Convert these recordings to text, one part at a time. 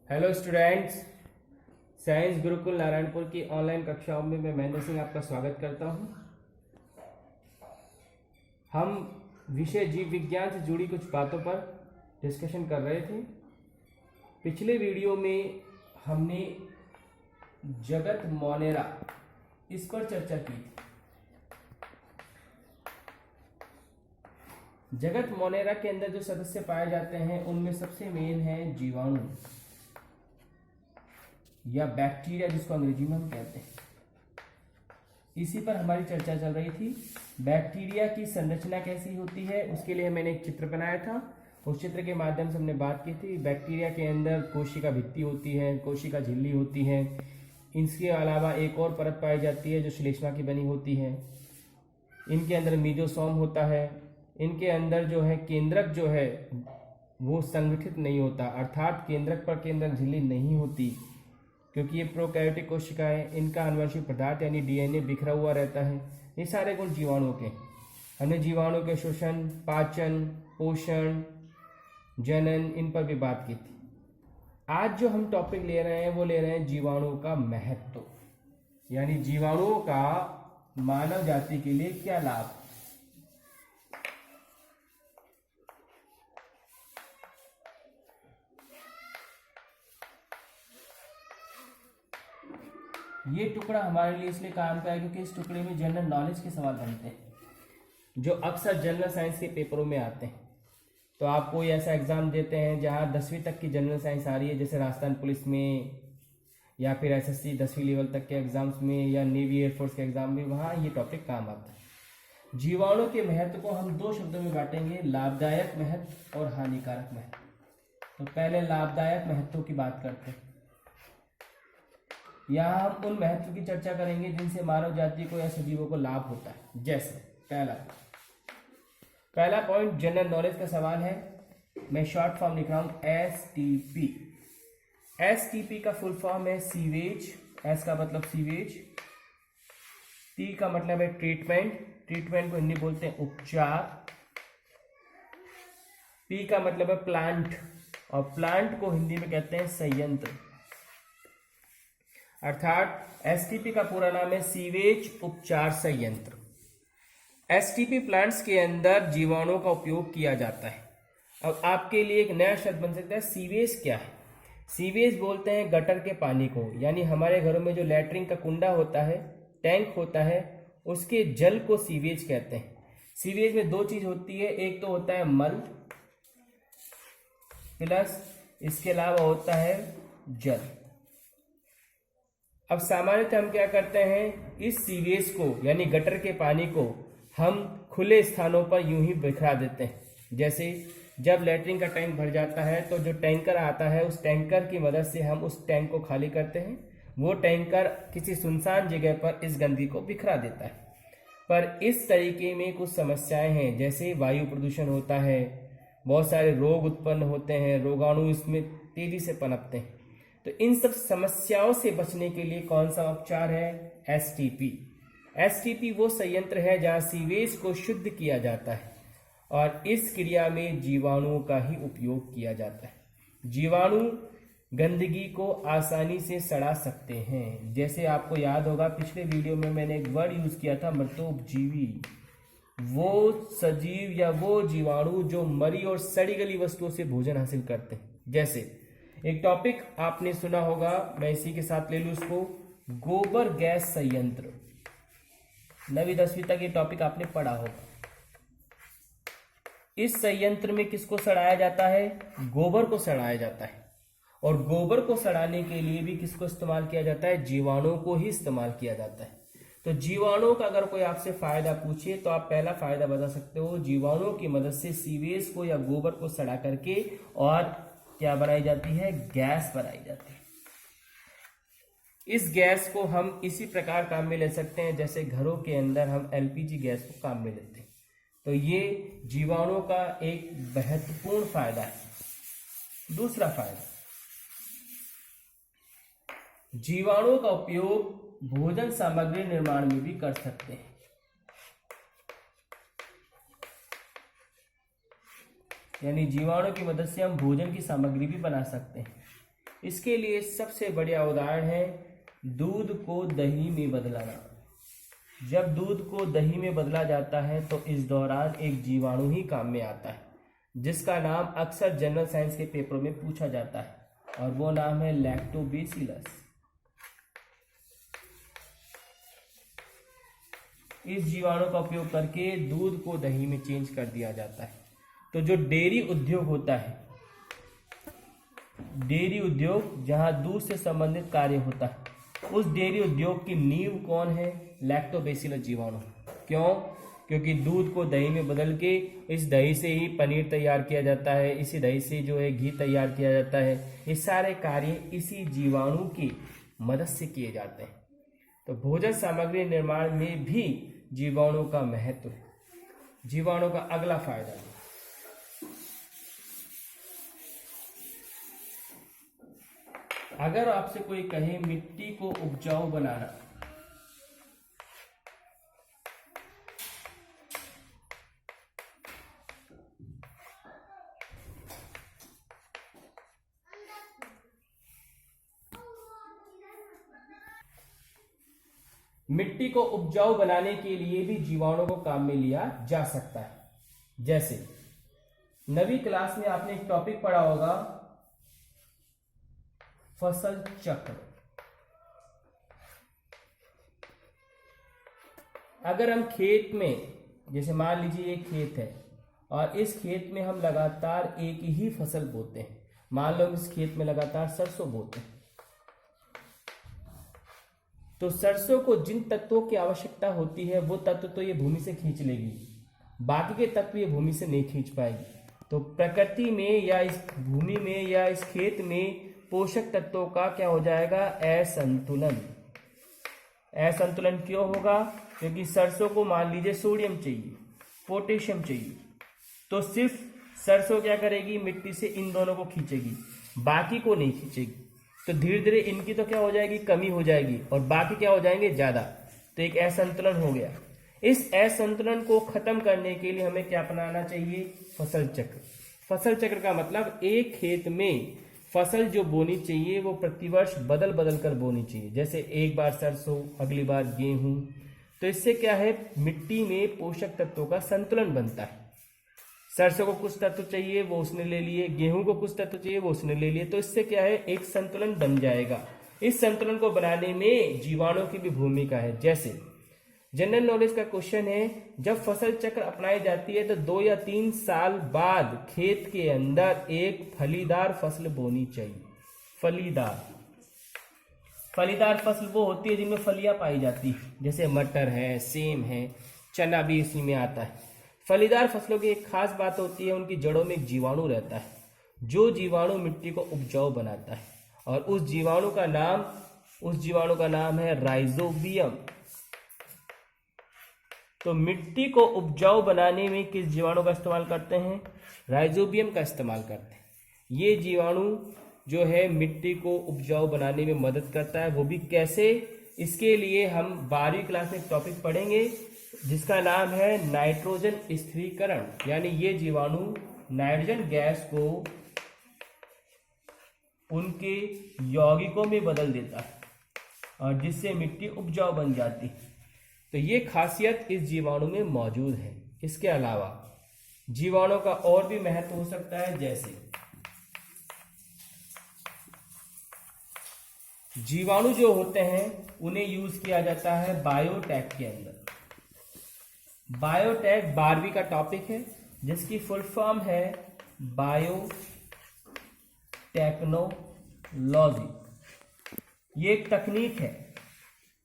Hello students, science Gurukul Narayanpur की online कक्षाओं में मैं महेंद्र सिंह आपका स्वागत करता हूं। हम विषय जीव विज्ञान से जुड़ी कुछ बातों पर डिस्कशन कर रहे थे। पिछले वीडियो में हमने जगत मोनेरा इस पर चर्चा की थी। जगत मोनेरा के अंदर जो सदस्य पाए जाते हैं उनमें सबसे मेन है जीवाणु या बैक्टीरिया, जिसको अंग्रेजी में हम कहते हैं। इसी पर हमारी चर्चा चल रही थी। बैक्टीरिया की संरचना कैसी होती है उसके लिए मैंने एक चित्र बनाया था। उस चित्र के माध्यम से हमने बात की थी। बैक्टीरिया के अंदर कोशिका भित्ति होती है, कोशिका झिल्ली होती है। इसके अलावा एक और परत पाई जाती है जो श्लेष्मा की बनी होती है। इनके अंदर मीजोसोम होता है। इनके अंदर जो है केंद्रक जो है वो संगठित नहीं होता, अर्थात केंद्रक पर केंद्रक झिल्ली नहीं होती, क्योंकि ये प्रोकैरियोटिक कोशिकाएं, इनका आनुवंशिक पदार्थ यानी डीएनए बिखरा हुआ रहता है। ये सारे गुण जीवाणुओं के। हमने जीवाणु के शोषण, पाचन, पोषण, जनन, इन पर भी बात की थी। आज जो हम टॉपिक ले रहे हैं वो ले रहे हैं जीवाणुओं का महत्व, यानी जीवाणुओं का मानव जाति के लिए क्या लाभ। ये टुकड़ा हमारे लिए इसलिए काम का है क्योंकि इस टुकड़े में जनरल नॉलेज के सवाल बनते हैं जो अक्सर जनरल साइंस के पेपरों में आते हैं। तो आप कोई ऐसा एग्जाम देते हैं जहां 10वीं तक की जनरल साइंस आ रही है, जैसे राजस्थान पुलिस में या फिर एसएससी 10वीं लेवल तक के एग्जाम्स में या नेवी एयरफोर्स के एग्जाम में, वहां ये टॉपिक काम आता है। जीवाणु के महत्व को हम दो शब्दों में बांटेंगे, लाभदायक महत्व और हानिकारक महत्व। तो पहले लाभदायक महत्व की बात करते हैं। यहाँ हम उन महत्व की चर्चा करेंगे जिनसे मानव जाति को या सजीवों को लाभ होता है। जैसे पहला पॉइंट जनरल नॉलेज का सवाल है। मैं शॉर्ट फॉर्म लिख रहा हूं एसटीपी। एसटीपी का फुल फॉर्म है सीवेज। एस का मतलब सीवेज, टी का मतलब है ट्रीटमेंट। ट्रीटमेंट को हिंदी बोलते हैं उपचार। पी का मतलब है प्लांट, और प्लांट को हिंदी में कहते हैं संयंत्र। अर्थात एसटीपी का पूरा नाम है सीवेज उपचार संयंत्र। एसटीपी प्लांट्स के अंदर जीवाणुओं का उपयोग किया जाता है। अब आपके लिए एक नया शब्द बन सकता है, सीवेज क्या है। सीवेज बोलते हैं गटर के पानी को, यानी हमारे घरों में जो लैट्रिन का कुंडा होता है, टैंक होता है, उसके जल को सीवेज कहते हैं। सीवेज में दो चीज होती है, एक तो होता है मल प्लस इसके अलावा होता है जल। अब सामान्यतः हम क्या करते हैं, इस सीवेज को यानी गटर के पानी को हम खुले स्थानों पर यूं ही बिखरा देते हैं। जैसे जब लैट्रिन का टैंक भर जाता है तो जो टैंकर आता है उस टैंकर की मदद से हम उस टैंक को खाली करते हैं। वो टैंकर किसी सुनसान जगह पर इस गंदगी को बिखरा देता है। पर इस तरीके में कुछ समस्याएं हैं, जैसे वायु प्रदूषण होता है, बहुत सारे रोग उत्पन्न होते हैं, रोगाणु इसमें तेजी से पनपते हैं। तो इन सब समस्याओं से बचने के लिए कौन सा उपचार है, एसटीपी। एसटीपी वो संयंत्र है जहां सीवेज को शुद्ध किया जाता है और इस क्रिया में जीवाणुओं का ही उपयोग किया जाता है। जीवाणु गंदगी को आसानी से सड़ा सकते हैं। जैसे आपको याद होगा पिछले वीडियो में मैंने एक वर्ड यूज किया था, मृतोपजीवी। वो सजीव या वो जीवाणु जो मरी और सड़ी गली वस्तुओं से भोजन हासिल करते हैं। जैसे एक टॉपिक आपने सुना होगा, मैं इसी के साथ ले लूं इसको, गोबर गैस संयंत्र। 9वीं 10वीं तक ये टॉपिक आपने पढ़ा होगा। इस संयंत्र में किसको सड़ाया जाता है, गोबर को सड़ाया जाता है। और गोबर को सड़ाने के लिए भी किसको इस्तेमाल किया जाता है, जीवाणुओं को ही इस्तेमाल किया जाता है। तो जीवाणुओं का अगर कोई आपसे फायदा पूछे तो आप पहला फायदा बता सकते हो, जीवाणुओं की मदद से सीवेज को या गोबर को सड़ा करके और क्या बनाई जाती है, गैस बनाई जाती है। इस गैस को हम इसी प्रकार काम में ले सकते हैं जैसे घरों के अंदर हम एलपीजी गैस को काम में लेते हैं। तो ये जीवाणुओं का एक महत्वपूर्ण फायदा है। दूसरा फायदा, जीवाणुओं का उपयोग भोजन सामग्री निर्माण में भी कर सकते हैं। यानी जीवाणु की मदद से हम भोजन की सामग्री भी बना सकते हैं। इसके लिए सबसे बढ़िया उदाहरण है दूध को दही में बदलाना। जब दूध को दही में बदला जाता है तो इस दौरान एक जीवाणु ही काम में आता है, जिसका नाम अक्सर जनरल साइंस के पेपरों में पूछा जाता है, और वो नाम है लैक्टोबैसिलस। इस जीवाणु का उपयोग करके दूध को दही में चेंज कर दिया जाता है। तो जो डेयरी उद्योग होता है, डेयरी उद्योग जहां दूध से संबंधित कार्य होता है, उस डेयरी उद्योग की नींव कौन है? लैक्टोबैसिलस जीवाणु। क्यों? क्योंकि दूध को दही में बदल के इस दही से ही पनीर तैयार किया जाता है, इसी दही से जो है घी तैयार किया जाता है। ये सारे कार्य इसी जीवाणु की मदद से किए जाते हैं। तो भोजन सामग्री निर्माण में भी जीवाणु का महत्व है। जीवाणु का अगला फायदा है, अगर आपसे कोई कहे मिट्टी को उपजाऊ बनाना, मिट्टी को उपजाऊ बनाने के लिए भी जीवाणु को काम में लिया जा सकता है। जैसे 9वीं क्लास में आपने एक टॉपिक पढ़ा होगा, फसल चक्र। अगर हम खेत में, जैसे मान लीजिए एक खेत है और इस खेत में हम लगातार एक ही फसल बोते हैं, मान लो इस खेत में लगातार सरसों बोते हैं, तो सरसों को जिन तत्वों की आवश्यकता होती है वो तत्व तो ये भूमि से खींच लेगी, बाकी के तत्व ये भूमि से नहीं खींच पाएगी। तो प्रकृति में या इस भूमि में या इस खेत में पोषक तत्वों का क्या हो जाएगा? असंतुलन। असंतुलन क्यों होगा? क्योंकि सरसों को मान लीजिए सोडियम चाहिए, पोटेशियम चाहिए, तो सिर्फ सरसों क्या करेगी? मिट्टी से इन दोनों को खींचेगी, बाकी को नहीं खींचेगी। तो धीरे धीरे इनकी तो क्या हो जाएगी? कमी हो जाएगी, और बाकी क्या हो जाएंगे? ज्यादा। तो एक असंतुलन हो गया। इस असंतुलन को खत्म करने के लिए हमें क्या अपनाना चाहिए? फसल चक्र। फसल चक्र का मतलब एक खेत में फसल जो बोनी चाहिए वो प्रतिवर्ष बदल बदल कर बोनी चाहिए। जैसे एक बार सरसों, अगली बार गेहूं। तो इससे क्या है? मिट्टी में पोषक तत्वों का संतुलन बनता है। सरसों को कुछ तत्व चाहिए वो उसने ले लिए, गेहूं को कुछ तत्व चाहिए वो उसने ले लिए, तो इससे क्या है? एक संतुलन बन जाएगा। इस संतुलन को बनाने में जीवाणु की भी भूमिका है। जैसे जनरल नॉलेज का क्वेश्चन है, जब फसल चक्र अपनाई जाती है तो 2 या 3 साल बाद खेत के अंदर एक फलीदार फसल बोनी चाहिए। फलीदार फसल वो होती है जिनमें फलियां पाई जाती है, जैसे मटर है, सेम है, चना भी इसी में आता है। फलीदार फसलों की एक खास बात होती है, उनकी जड़ों में एक जीवाणु रहता है, जो जीवाणु मिट्टी को उपजाऊ बनाता है, और उस जीवाणु का नाम है राइजोबियम। तो मिट्टी को उपजाऊ बनाने में किस जीवाणु का इस्तेमाल करते हैं? राइजोबियम का इस्तेमाल करते हैं। ये जीवाणु जो है मिट्टी को उपजाऊ बनाने में मदद करता है। वो भी कैसे? इसके लिए हम 12वीं क्लास में एक टॉपिक पढ़ेंगे जिसका नाम है नाइट्रोजन स्थिरीकरण। यानी ये जीवाणु नाइट्रोजन गैस को उनके यौगिकों में बदल देता है, और जिससे मिट्टी उपजाऊ बन जाती है। तो ये खासियत इस जीवाणु में मौजूद है। इसके अलावा जीवाणु का और भी महत्व हो सकता है। जैसे जीवाणु जो होते हैं उन्हें यूज किया जाता है बायोटेक के अंदर। बायोटेक 12वीं का टॉपिक है, जिसकी फुल फॉर्म है बायोटेक्नोलॉजी। ये एक तकनीक है।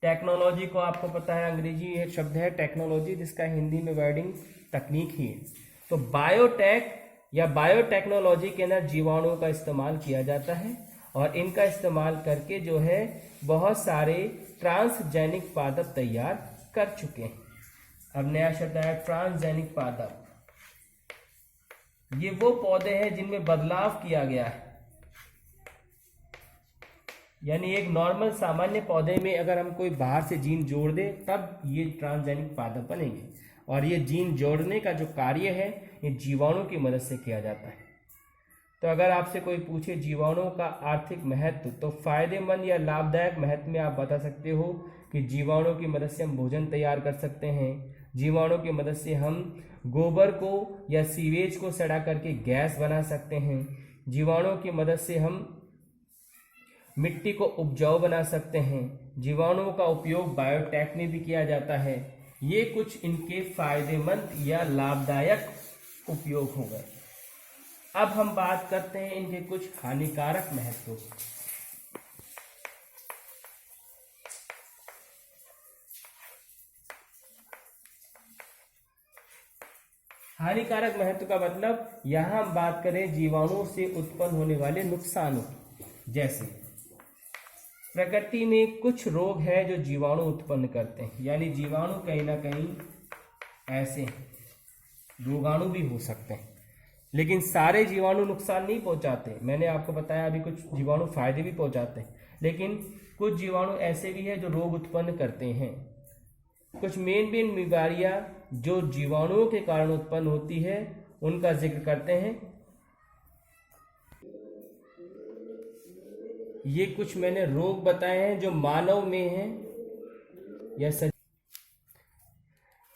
टेक्नोलॉजी को आपको पता है अंग्रेजी एक शब्द है टेक्नोलॉजी, जिसका हिंदी में वर्डिंग तकनीक ही है। तो बायोटेक या बायोटेक्नोलॉजी के अंदर जीवाणुओं का इस्तेमाल किया जाता है, और इनका इस्तेमाल करके जो है बहुत सारे ट्रांसजेनिक पादप तैयार कर चुके हैं। अब नया शब्द है ट्रांसजेनिक पादप। ये वो पौधे हैं जिनमें बदलाव किया गया है। यानी एक नॉर्मल सामान्य पौधे में अगर हम कोई बाहर से जीन जोड़ दे तब ये ट्रांसजेनिक पादप बनेंगे, और ये जीन जोड़ने का जो कार्य है ये जीवाणु की मदद से किया जाता है। तो अगर आपसे कोई पूछे जीवाणुओं का आर्थिक महत्व, तो फायदेमंद या लाभदायक महत्व में आप बता सकते हो कि जीवाणुओं की मदद से हम भोजन तैयार कर सकते हैं, जीवाणुओं की मदद से हम गोबर को या सीवेज को सड़ा करके गैस बना सकते हैं, जीवाणुओं की मदद से हम मिट्टी को उपजाऊ बना सकते हैं, जीवाणुओं का उपयोग बायोटेक में भी किया जाता है। ये कुछ इनके फायदेमंद या लाभदायक उपयोग हो गए। अब हम बात करते हैं इनके कुछ हानिकारक महत्व। हानिकारक महत्व का मतलब यहां हम बात करें जीवाणुओं से उत्पन्न होने वाले नुकसानों की। जैसे प्रकृति में कुछ रोग है जो जीवाणु उत्पन्न करते हैं, यानी जीवाणु कहीं ना कहीं ऐसे रोगाणु भी हो सकते हैं, लेकिन सारे जीवाणु नुकसान नहीं पहुंचाते। मैंने आपको बताया अभी कुछ जीवाणु फायदे भी पहुंचाते हैं, लेकिन कुछ जीवाणु ऐसे भी हैं जो रोग उत्पन्न करते हैं। कुछ मेन बीमारियां जो जीवाणुओं के कारण उत्पन्न होती है उनका जिक्र करते हैं। ये कुछ मैंने रोग बताए हैं जो मानव में हैं या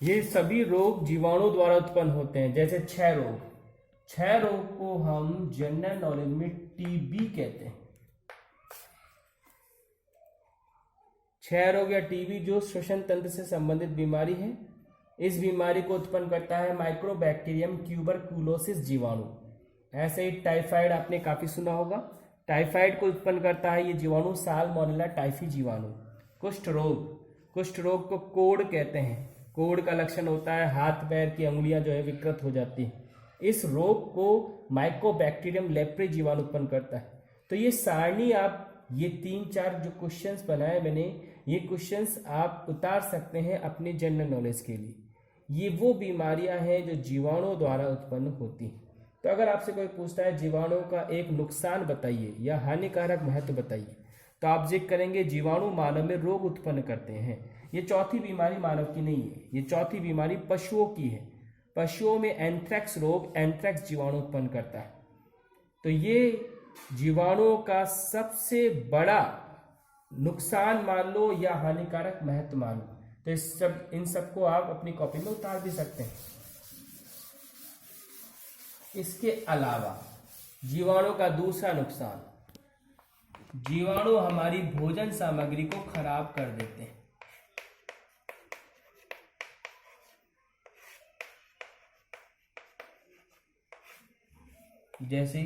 ये सभी रोग जीवाणु द्वारा उत्पन्न होते हैं। जैसे क्षय रोग, क्षय रोग को हम जनरल नॉलेज में टीबी कहते हैं। क्षय रोग या टीबी जो श्वसन तंत्र से संबंधित बीमारी है, इस बीमारी को उत्पन्न करता है माइक्रोबैक्टीरियम ट्यूबरकुलोसिस जीवाणु। ऐसे ही टाइफाइड आपने काफी सुना होगा, टाइफाइड को उत्पन्न करता है ये जीवाणु साल्मोनेला टाइफी जीवाणु। कुष्ठ रोग, कुष्ठ रोग को कोढ़ कहते हैं। कोढ़ का लक्षण होता है हाथ पैर की अंगुलियां जो है विकृत हो जाती हैं। इस रोग को माइकोबैक्टीरियम लेप्रे जीवाणु उत्पन्न करता है। तो ये सारणी आप ये 3-4 जो क्वेश्चंस बनाए मैंने, ये क्वेश्चंस आप उतार सकते हैं अपने जनरल नॉलेज के लिए। ये वो बीमारियां हैं जो जीवाणुओं द्वारा उत्पन्न होती हैं। तो अगर आपसे कोई पूछता है जीवाणुओं का एक नुकसान बताइए या हानिकारक महत्व बताइए, तो आप जिक्र करेंगे जीवाणु मानव में रोग उत्पन्न करते हैं। ये चौथी बीमारी मानव की नहीं है, ये चौथी बीमारी पशुओं की है। पशुओं में एंथ्रेक्स रोग एंथ्रेक्स जीवाणु उत्पन्न करता है। तो ये जीवाणुओं का सबसे बड़ा नुकसान मान लो या हानिकारक महत्व मान लो। तो इन सबको आप अपनी कॉपी में उतार भी सकते हैं। इसके अलावा जीवाणु का दूसरा नुकसान, जीवाणु हमारी भोजन सामग्री को खराब कर देते हैं। जैसे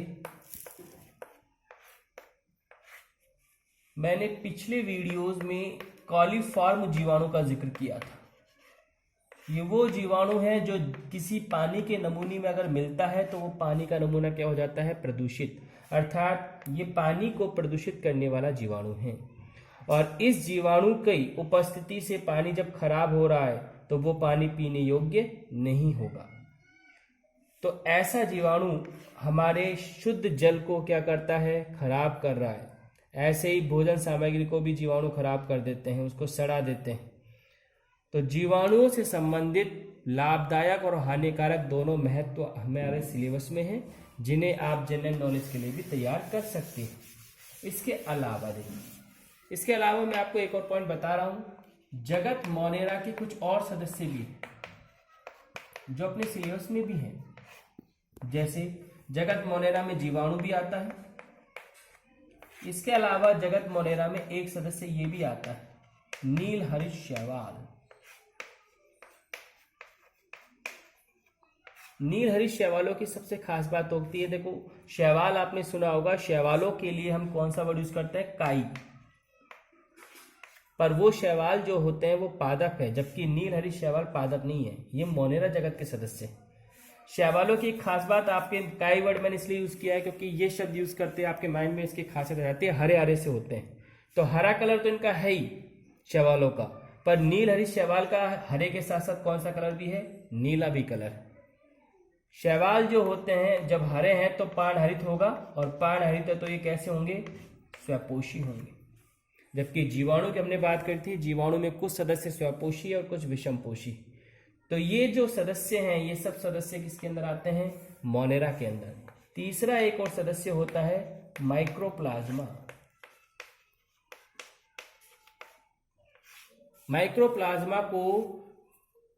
मैंने पिछले वीडियोस में कॉलीफॉर्म जीवाणु का जिक्र किया था। ये वो जीवाणु है जो किसी पानी के नमूने में अगर मिलता है तो वो पानी का नमूना क्या हो जाता है, प्रदूषित, अर्थात ये पानी को प्रदूषित करने वाला जीवाणु है। और इस जीवाणु की उपस्थिति से पानी जब खराब हो रहा है तो वो पानी पीने योग्य नहीं होगा। तो ऐसा जीवाणु हमारे शुद्ध जल को क्या करता है, खराब कर रहा है। ऐसे ही भोजन सामग्री को भी जीवाणु खराब कर देते हैं, उसको सड़ा देते हैं। तो जीवाणुओं से संबंधित लाभदायक और हानिकारक दोनों महत्व हमारे सिलेबस में हैं, जिन्हें आप जनरल नॉलेज के लिए भी तैयार कर सकते हैं। इसके अलावा देखिए, इसके अलावा मैं आपको एक और पॉइंट बता रहा हूँ। जगत मोनेरा के कुछ और सदस्य भी हैं जो अपने सिलेबस में भी हैं। जैसे जगत मोनेरा में जीवाणु भी आता है। इसके अलावा जगत मोनेरा में एक सदस्य ये भी आता है, नीलहरित शैवाल। नीलहरित शैवालों की सबसे खास बात होती है, देखो शैवाल आपने सुना होगा, शैवालों के लिए हम कौन सा वर्ड यूज करते हैं, काई। पर वो शैवाल जो होते हैं वो पादप है, जबकि नीलहरित शैवाल पादप नहीं है। ये मोनेरा जगत के सदस्य हैं। शैवालों की एक खास बात, आपके काई वर्ड मैंने इसलिए यूज किया है क्योंकि ये शब्द यूज करते हैं आपके माइंड में इसकी खासियत रहती है, हरे हरे से होते हैं। तो हरा कलर तो इनका है ही शैवालों का, पर नीलहरित शैवाल का हरे के साथ साथ कौन सा कलर भी है, नीला भी कलर। शैवाल जो होते हैं जब हरे हैं तो पर्णहरित होगा, और पर्णहरित है तो ये कैसे होंगे, स्वपोषी होंगे। जबकि जीवाणु की हमने बात करी थी, जीवाणु में कुछ सदस्य स्वपोषी और कुछ विषमपोषी। तो ये जो सदस्य हैं ये सब सदस्य किसके अंदर आते हैं, मोनेरा के अंदर। तीसरा एक और सदस्य होता है माइक्रोप्लाज्मा। माइक्रोप्लाज्मा को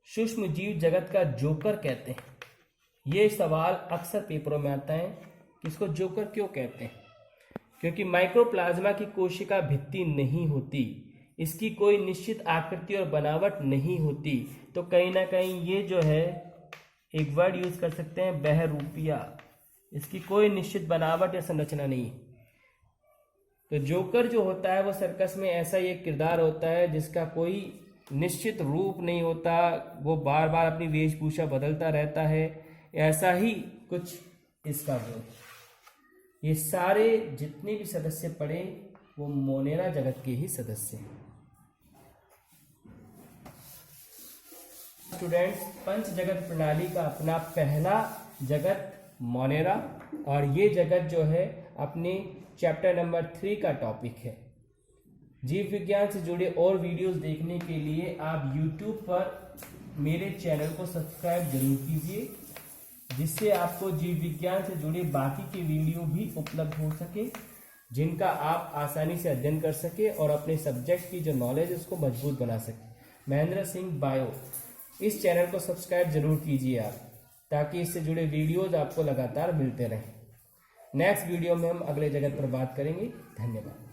सूक्ष्म जीव जगत का जोकर कहते हैं। ये सवाल अक्सर पेपरों में आता है कि इसको जोकर क्यों कहते हैं? क्योंकि माइक्रोप्लाज्मा की कोशिका भित्ति नहीं होती, इसकी कोई निश्चित आकृति और बनावट नहीं होती, तो कहीं ना कहीं ये जो है एक वर्ड यूज कर सकते हैं बहरूपिया, इसकी कोई निश्चित बनावट या संरचना नहीं। तो जोकर जो होता है वो सर्कस में ऐसा ही एक किरदार होता है जिसका कोई निश्चित रूप नहीं होता, वो बार बार अपनी वेशभूषा बदलता रहता है, ऐसा ही कुछ इसका वो। ये सारे जितने भी सदस्य पड़े वो मोनेरा जगत के ही सदस्य हैं। स्टूडेंट्स, पंच जगत प्रणाली का अपना पहला जगत मोनेरा, और ये जगत जो है अपने चैप्टर नंबर 3 का टॉपिक है। जीव विज्ञान से जुड़े और वीडियोस देखने के लिए आप YouTube पर मेरे चैनल को सब्सक्राइब जरूर कीजिए, जिससे आपको जीव विज्ञान से जुड़े बाकी के वीडियो भी उपलब्ध हो सके, जिनका आप आसानी से अध्ययन कर सके और अपने सब्जेक्ट की जो नॉलेज है उसको मजबूत बना सके। महेंद्र सिंह बायो, इस चैनल को सब्सक्राइब जरूर कीजिए आप, ताकि इससे जुड़े वीडियोज आपको लगातार मिलते रहें। नेक्स्ट वीडियो में हम अगले जगत पर बात करेंगे। धन्यवाद।